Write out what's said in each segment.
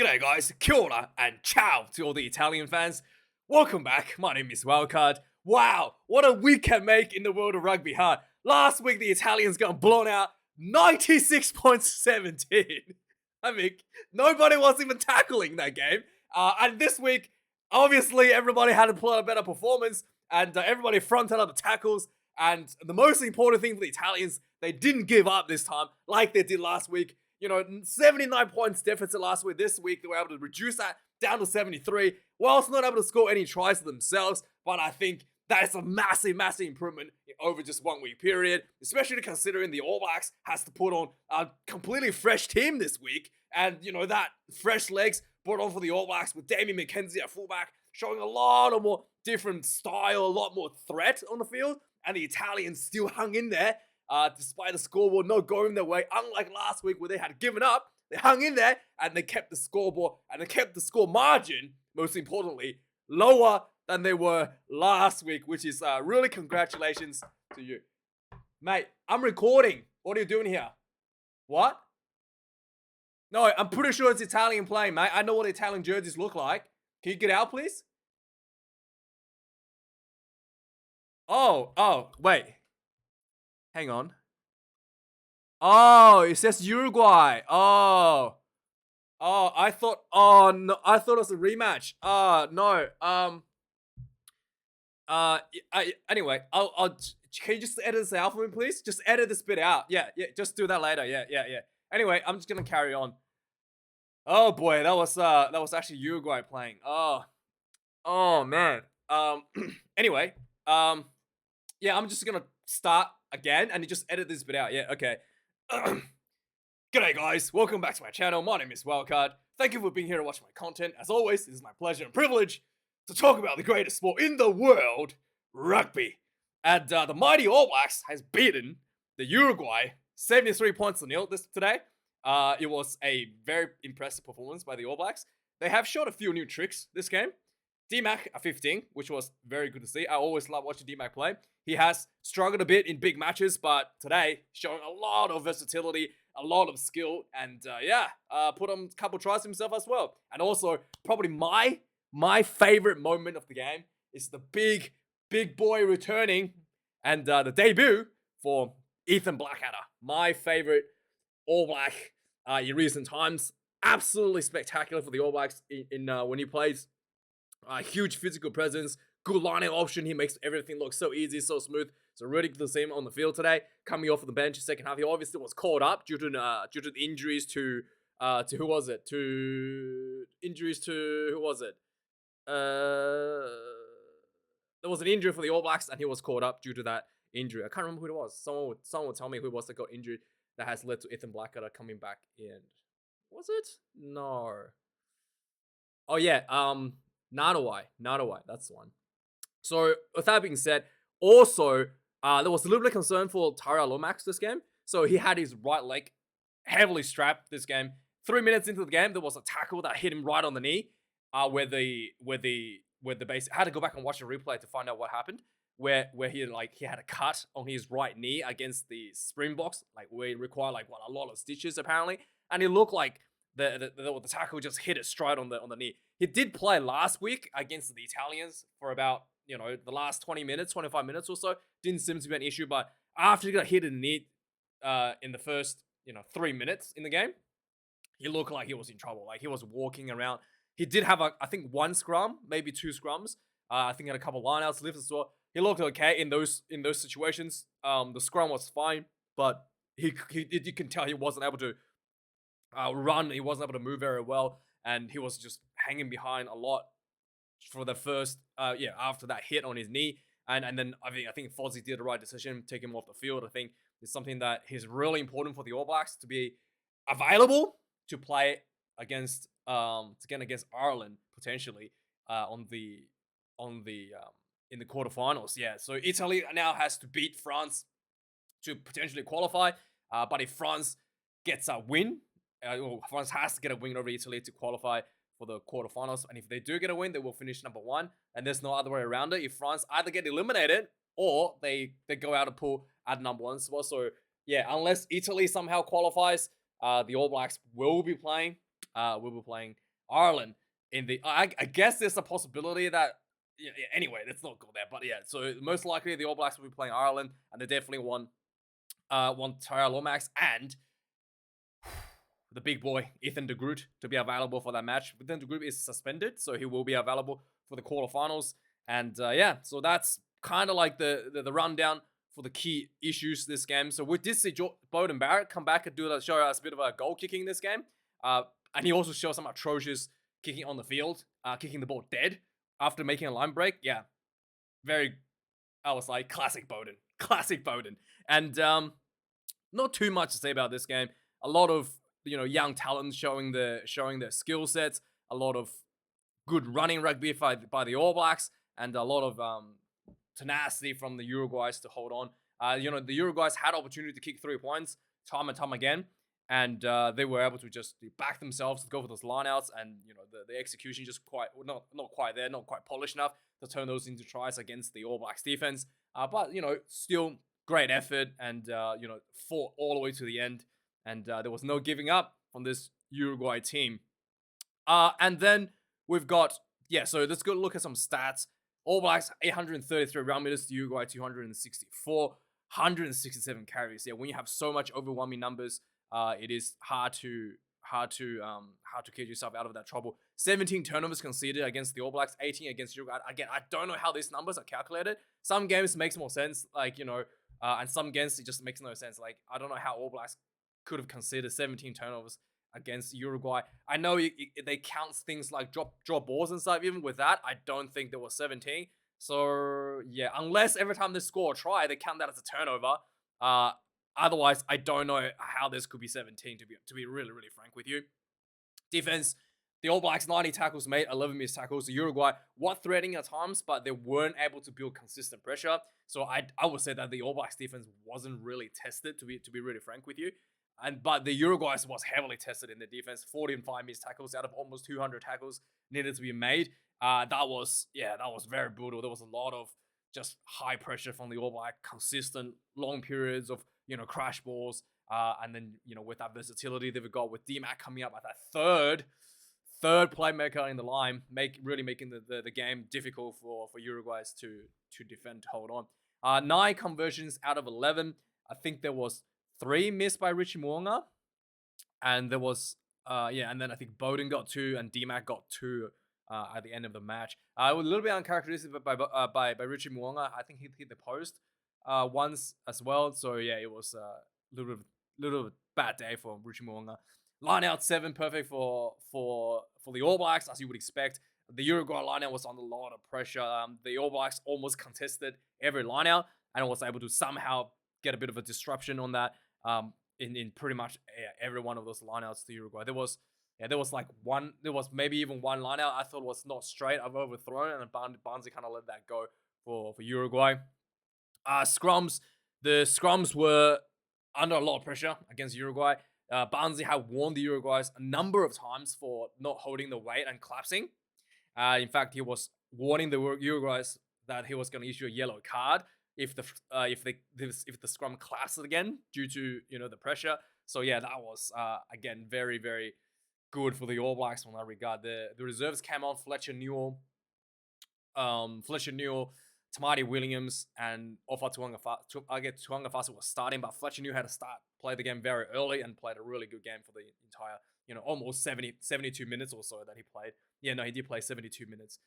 G'day guys, kia ora, and ciao to all the Italian fans. Welcome back, my name is Wildkard. Wow, what a week can make in the world of rugby, huh? Last week the Italians got blown out 96.17. I mean, nobody was even tackling that game. And this week, obviously everybody had to put a better performance, and everybody fronted up the tackles. And the most important thing for the Italians, they didn't give up this time like they did last week. 79 points deficit last week. This week, they were able to reduce that down to 73, whilst not able to score any tries for themselves. But I think that is a massive, massive improvement over just 1 week period, especially considering the All Blacks has to put on a completely fresh team this week. And, that fresh legs brought on for the All Blacks with Damien McKenzie at fullback, showing a lot of more different style, a lot more threat on the field. And the Italians still hung in there. Despite the scoreboard not going their way, unlike last week where they had given up, they hung in there and they kept the scoreboard and they kept the score margin, most importantly, lower than they were last week, which is really congratulations to you. Mate, I'm recording. What are you doing here? What? No, I'm pretty sure it's Italian playing, mate. I know what Italian jerseys look like. Can you get out, please? Oh, wait. Hang on. Oh, it says Uruguay. Oh, I thought. Oh no, I thought it was a rematch. No. Anyway, I'll. Can you just edit this out for me, please? Just edit this bit out. Yeah. Just do that later. Yeah. Anyway, I'm just gonna carry on. Oh boy, that was actually Uruguay playing. Oh man. Anyway. Yeah, I'm just gonna start again and just edit this bit out. Yeah, okay. G'day guys, welcome back to my channel. My name is Wildkard. Thank you for being here to watch my content. As always, it is my pleasure and privilege to talk about the greatest sport in the world, rugby. And the mighty All Blacks has beaten the Uruguay 73 points to nil today. It was a very impressive performance by the All Blacks. They have showed a few new tricks this game. D-Mac at 15, which was very good to see. I always love watching D-Mac play. He has struggled a bit in big matches, but today, showing a lot of versatility, a lot of skill, and put on a couple tries himself as well. And also, probably my favorite moment of the game is the big boy returning and the debut for Ethan Blackadder. My favorite All Black in recent times. Absolutely spectacular for the All Blacks in when he plays. Huge physical presence, good lining option. He makes everything look so easy, so smooth. So really good to see him on the field today. Coming off of the bench, second half, he obviously was called up due to the injuries to who was it? To injuries to who was it? There was an injury for the All Blacks, and he was called up due to that injury. I can't remember who it was. Someone would tell me who it was that got injured that has led to Ethan Blackadder coming back in. Was it? No. Oh yeah. Nanawai, that's the one. So, with that being said, also, there was a little bit of concern for Tyrell Lomax this game. So, he had his right leg heavily strapped this game. 3 minutes into the game, there was a tackle that hit him right on the knee, where the base. I had to go back and watch the replay to find out what happened. Where he had a cut on his right knee against the Springboks, where it required a lot of stitches apparently, and it looked like the tackle just hit it straight on the knee. He did play last week against the Italians for about, the last 20 minutes, 25 minutes or so. Didn't seem to be an issue, but after he got hit in the knee in the first, 3 minutes in the game, he looked like he was in trouble. Like he was walking around. He did have I think one scrum, maybe two scrums. I think he had a couple lineouts lifts as well. He looked okay in those situations. The scrum was fine, but you can tell he wasn't able to run. He wasn't able to move very well, and he was just hanging behind a lot for the first after that hit on his knee. And then I think Fozzie did the right decision, take him off the field. I think it's something that is really important for the All Blacks to be available to play against against Ireland potentially in the quarterfinals. Yeah, so Italy now has to beat France to potentially qualify. But if France gets a win, France has to get a win over Italy to qualify for the quarterfinals. And if they do get a win, they will finish number one. And there's no other way around it. If France either get eliminated or they go out of pool at number one spot. So yeah, unless Italy somehow qualifies, the All Blacks will be playing Ireland in the. I guess there's a possibility that. Yeah, anyway, let's not go there. But yeah, so most likely the All Blacks will be playing Ireland, and they definitely won Tyrell Lomax and the big boy Ethan de Groot to be available for that match. Ethan de Groot is suspended, so he will be available for the quarterfinals. And yeah, so that's kind of like the rundown for the key issues this game. So we did see Beauden Barrett come back and show us a bit of a goal kicking this game. And he also showed some atrocious kicking on the field, kicking the ball dead after making a line break. Yeah, very, I was like, classic Beauden. Classic Beauden. And not too much to say about this game. A lot of young talents showing their skill sets. A lot of good running rugby by the All Blacks, and a lot of tenacity from the Uruguays to hold on. The Uruguays had opportunity to kick 3 points time and time again, and they were able to just back themselves to go for those lineouts, and the execution just not quite there, not quite polished enough to turn those into tries against the All Blacks defense. But still great effort, and fought all the way to the end. And there was no giving up on this Uruguay team. And then we've got, so let's go look at some stats. All Blacks, 833 round meters to Uruguay, 264, 167 carries. Yeah, when you have so much overwhelming numbers, it is hard to get yourself out of that trouble. 17 turnovers conceded against the All Blacks, 18 against Uruguay. Again, I don't know how these numbers are calculated. Some games makes more sense, and some games it just makes no sense. Like, I don't know how All Blacks could have considered 17 turnovers against Uruguay. I know they count things like drop balls and stuff. Even with that, I don't think there was 17. So yeah, unless every time they score a try, they count that as a turnover. Otherwise, I don't know how this could be 17. To be really, really frank with you. Defense. The All Blacks 90 tackles made, 11 missed tackles. The Uruguay were threatening at times, but they weren't able to build consistent pressure. So I would say that the All Blacks defense wasn't really tested, to be really frank with you. But the Uruguays was heavily tested in the defense. 45 missed tackles out of almost 200 tackles needed to be made. That was very brutal. There was a lot of just high pressure from the All Black, consistent long periods of crash balls. And then with that versatility they've got with D-Mac coming up at that third playmaker in the line, really making the game difficult for Uruguays to defend, to hold on. 9 conversions out of 11. I think there was 3 missed by Richie Mo'unga, and there was and then I think Beauden got 2 and D-Mac got 2 at the end of the match. It was a little bit uncharacteristic by Richie Mo'unga. I think he hit the post once as well. So yeah, it was a little bad day for Richie Mo'unga. Line out 7, perfect for the All Blacks, as you would expect. The Uruguay lineout was under a lot of pressure. The All Blacks almost contested every lineout and was able to somehow get a bit of a disruption on that. In pretty much every one of those lineouts to Uruguay. There was maybe even one lineout I thought was not straight. I've overthrown, and Barnsley kind of let that go for Uruguay. Scrums. The scrums were under a lot of pressure against Uruguay. Barnsley had warned the Uruguays a number of times for not holding the weight and collapsing. In fact, he was warning the Uruguays that he was going to issue a yellow card if the scrum collapsed again due to the pressure. So yeah, that was again very, very good for the All Blacks in that regard. The reserves came on: Fletcher Newell, Tamati Williams, and Ofa Tuangafasa was starting, but Fletcher Newell had to play the game very early and played a really good game for the entire, almost 72 minutes or so that he played. Yeah, no, he did play 72 minutes,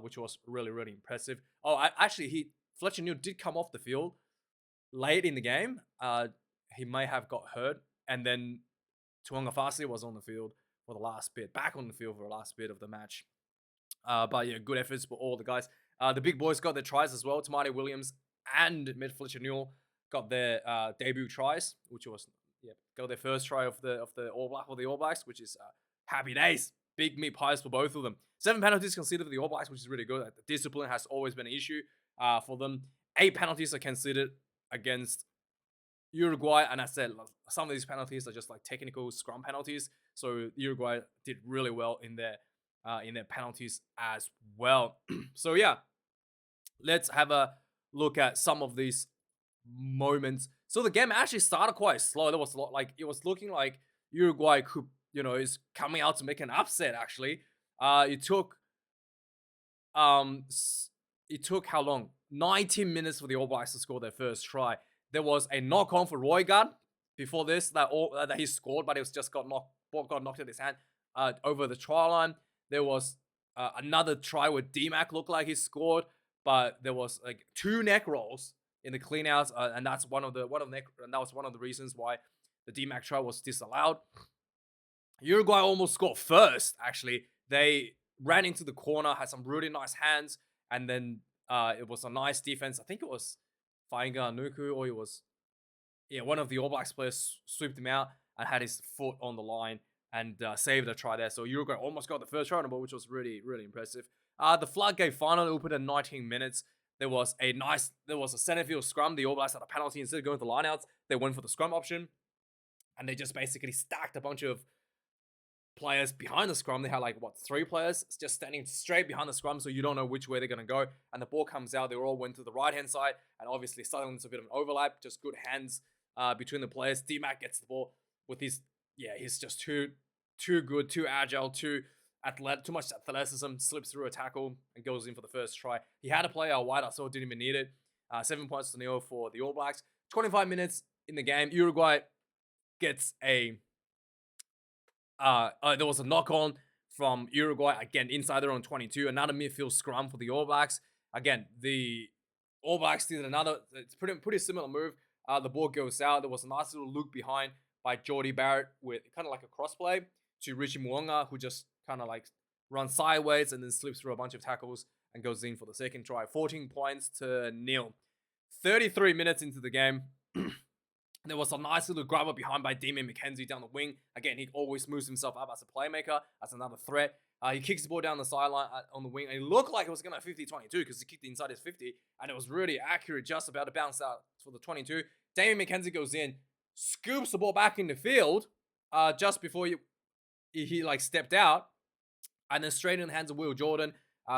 which was really, really impressive. Fletcher Newell did come off the field late in the game. He may have got hurt, and then Tuangafasa was on the field for the last bit, back on the field for the last bit of the match. But yeah, good efforts for all the guys. The big boys got their tries as well. Tamati Williams and Fletcher Newell got their debut tries, which was got their first try of the All Blacks, which is happy days. Big meat pies for both of them. 7 penalties conceded for the All Blacks, which is really good. The discipline has always been an issue for them. 8 penalties are considered against Uruguay, and I said some of these penalties are just like technical scrum penalties. So Uruguay did really well in their penalties as well. So yeah, let's have a look at some of these moments. So the game actually started quite slow. There was it was looking like Uruguay could is coming out to make an upset. Actually, it took it took how long? 19 minutes for the All Blacks to score their first try. There was a knock on for Rugby before this that he scored, but it was just ball got knocked in his hand over the try line. There was another try where D-Mac looked like he scored, but there was like 2 neck rolls in the cleanouts, and that was one of the reasons why the D-Mac try was disallowed. Uruguay almost scored first. Actually, they ran into the corner, had some really nice hands, and then it was a nice defense. I think it was Fainga Nuku, or it was one of the All Blacks players swept him out and had his foot on the line and saved a try there. So Uruguay almost got the first try on the ball, which was really, really impressive. The floodgate finally opened at 19 minutes. There was a center field scrum. The All Blacks had a penalty. Instead of going for the lineouts, they went for the scrum option, and they just basically stacked a bunch of players behind the scrum. They had 3 players just standing straight behind the scrum, so you don't know which way they're going to go. And the ball comes out. They all went to the right hand side, and obviously Sutherland's a bit of an overlap. Just good hands between the players. D-Mac gets the ball with he's just too good, too agile, too much athleticism. Slips through a tackle and goes in for the first try. He had a player wide, I saw, didn't even need it. 7 points to 0 for the All Blacks. 25 minutes in the game. Uruguay gets a there was a knock on from Uruguay, again inside their own 22. Another midfield scrum for the All Blacks. Again, the All Blacks did it's pretty similar move. The ball goes out. There was a nice little loop behind by Jordie Barrett with kind of like a crossplay to Richie Mwanga, who just kind of runs sideways and then slips through a bunch of tackles and goes in for the second try. 14 points to 0. 33 minutes into the game. There was a nice little grabber behind by Damien McKenzie down the wing. Again, he always moves himself up as a playmaker, as another threat. He kicks the ball down the sideline on the wing, and it looked like it was going to 50-22 because he kicked it inside his 50, and it was really accurate, just about to bounce out for the 22. Damien McKenzie goes in, scoops the ball back in the field just before he stepped out, and then straight in the hands of Will Jordan,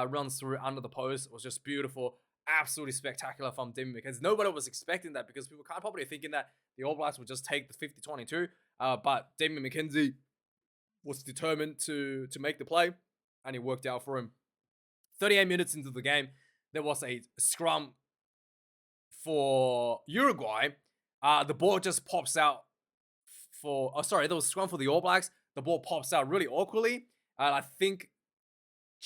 runs through under the post. It was just beautiful. Absolutely spectacular from Damien McKenzie. Nobody was expecting that because people can't probably thinking that the All Blacks would just take the 50-22. But Damien McKenzie was determined to make the play, and it worked out for him. 38 minutes into the game, there was a scrum for Uruguay. The ball just pops out there was a scrum for the All Blacks. The ball pops out really awkwardly, and I think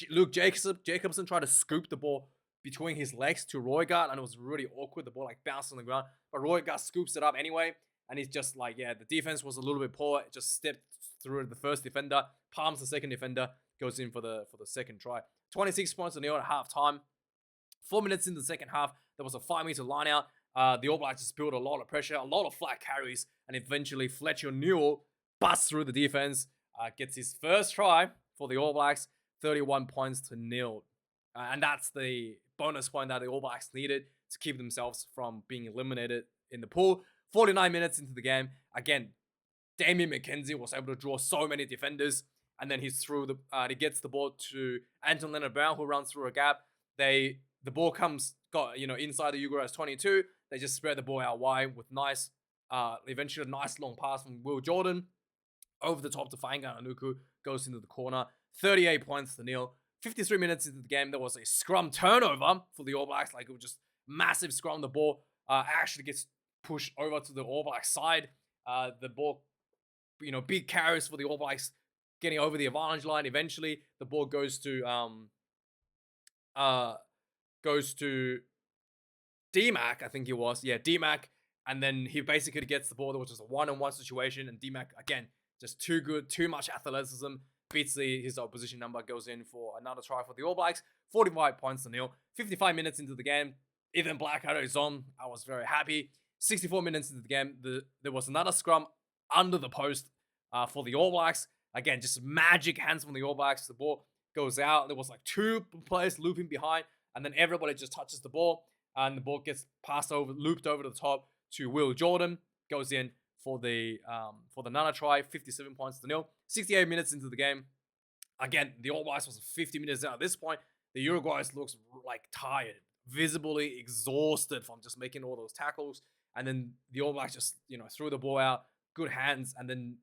Luke Jacobson tried to scoop the ball between his legs to Rugby, and it was really awkward. The ball bounced on the ground, but Rugby scoops it up anyway, and he's just the defense was a little bit poor. It just stepped through the first defender, palms the second defender, goes in for the second try. 26 points to 0 at halftime. 4 minutes in the second half, there was a 5-meter line out. The All Blacks just built a lot of pressure, a lot of flat carries, and eventually Fletcher Newell busts through the defense, gets his first try for the All Blacks, 31 points to 0. And that's the bonus point that the All Blacks needed to keep themselves from being eliminated in the pool. 49 minutes into the game, again, Damien McKenzie was able to draw so many defenders, and then he gets the ball to Anton Leonard-Brown, who runs through a gap. The ball inside the Uruguay's 22. They just spread the ball out wide with eventually a nice long pass from Will Jordan over the top to Fainga Anuku, goes into the corner. 38 points to 0. 53 minutes into the game, there was a scrum turnover for the All Blacks. It was just massive scrum. The ball actually gets pushed over to the All Blacks side. The ball, big carries for the All Blacks getting over the advantage line. Eventually, the ball goes to D-Mac, I think it was. Yeah, D-Mac. And then he basically gets the ball. There was just a one-on-one situation. And D-Mac, again, just too good, too much athleticism. Beats his opposition number, goes in for another try for the All Blacks. 45 points to 0. 55 minutes into the game, Ethan Blackadder is on. I was very happy. 64 minutes into the game, there was another scrum under the post for the All Blacks. Again, just magic hands from the All Blacks. The ball goes out. There was 2 players looping behind, and then everybody just touches the ball, and the ball gets looped over the top to Will Jordan. Goes in for the another try. 57 points to 0. 68 minutes into the game. Again, the All Blacks was 50 minutes out at this point. The Uruguayans looks tired, visibly exhausted from just making all those tackles. And then the All Blacks just, threw the ball out, good hands, and then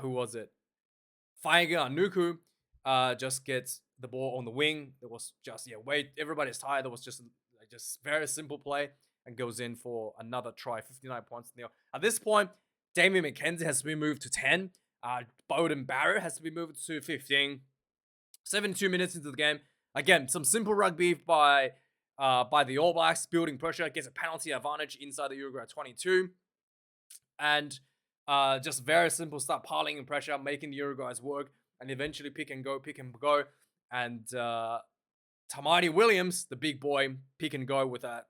who was it? Faiga Nuku just gets the ball on the wing. It was just everybody's tired. It was just very simple play and goes in for another try. 59 points. At this point, Damien McKenzie has been moved to 10. Bowden Barrett has to be moved to 15. 72 minutes into the game. Again, some simple rugby by the All Blacks, building pressure, gets a penalty advantage inside the Uruguay 22. And just very simple, start piling in pressure, making the Uruguays work, and eventually pick and go. And Tamati Williams, the big boy, pick and go with a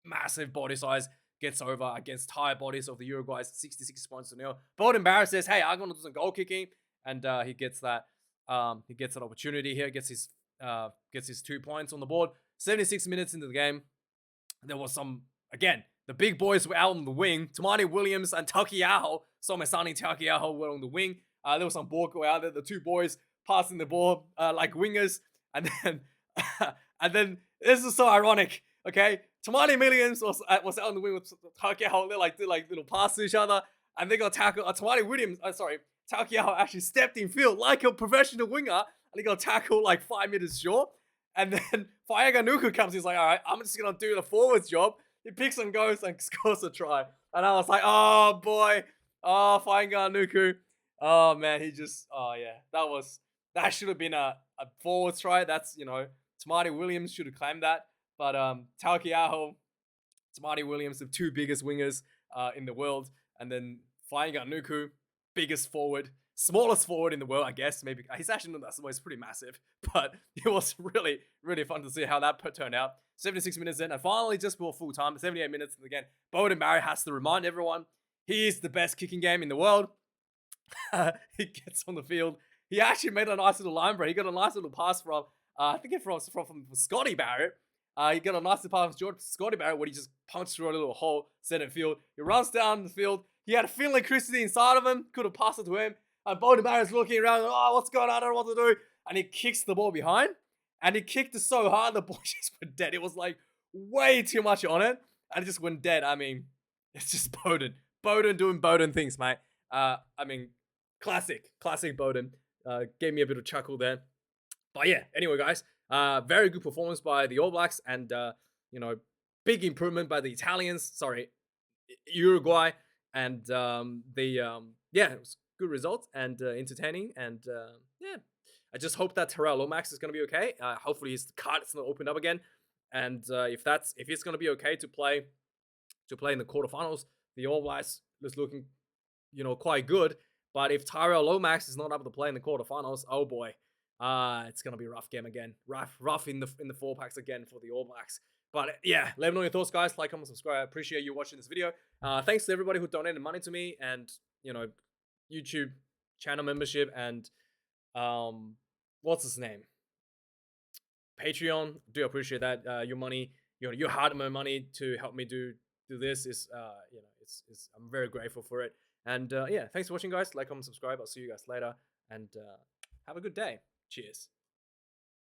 massive body size, gets over against tired bodies of the Uruguays, 66 points to nil. Bowden Barrett says, hey, I'm going to do some goal kicking. And he gets that. He gets an opportunity here, gets his 2 points on the board. 76 minutes into the game, there was again, the big boys were out on the wing. Tamati Williams and Takiaho, Somesani Takiaho were on the wing. There was some ball go out there. The two boys passing the ball like wingers. And then this is so ironic, okay? Tamati Williams was out on the wing with Takiaho. They did little passes to each other. And they got tackled. Takiaho actually stepped in field like a professional winger. And he got tackled 5 meters short. And then Faiga Nuku comes. He's like, all right, I'm just going to do the forwards job. He picks and goes and scores a try. And I was like, oh, boy. Oh, Faiga Nuku. Oh, man. That should have been a forwards try. That's, Tamati Williams should have claimed that. But Takiaho, Tamati Williams, the two biggest wingers in the world. And then Faiga Nuku, biggest forward. Smallest forward in the world, I guess. Maybe he's actually not that small. He's pretty massive, but it was really, really fun to see how that turned out. 76 minutes in, and finally, just before full time, 78 minutes. And again, Bowden Barrett has to remind everyone he is the best kicking game in the world. He gets on the field. He actually made a nice little line break. He got a nice little pass from, I think from Scotty Barrett. He got a nice little pass from Scotty Barrett where he just punched through a little hole, center field. He runs down the field. He had a Finlay Christie inside of him. Could have passed it to him. And Bowden Barrett's looking around, what's going on? I don't know what to do. And he kicks the ball behind. And he kicked it so hard, the ball just went dead. It was way too much on it. And it just went dead. I mean, it's just Bowden. Bowden doing Bowden things, mate. Classic Bowden. Gave me a bit of chuckle there. But yeah, anyway, guys. Very good performance by the All Blacks. And, big improvement by the Italians. Sorry, Uruguay. And, it was good results and entertaining, and I just hope that Terrell Lomax is going to be okay. Hopefully his card is going to open up again, and if it's going to be okay to play in the quarterfinals, the All Blacks is looking quite good. But if Tyrell Lomax is not able to play in the quarterfinals, oh boy, it's going to be a rough game again. Rough in the four packs again for the All Blacks. But yeah, let me know your thoughts, guys. Like, comment, subscribe. I appreciate you watching this video. Thanks to everybody who donated money to me, and YouTube channel membership, and what's his name, Patreon. Do appreciate that. Your money, your hard-earned money to help me do this is I'm very grateful for it. And thanks for watching, guys. Like, comment, subscribe. I'll see you guys later, and have a good day. Cheers.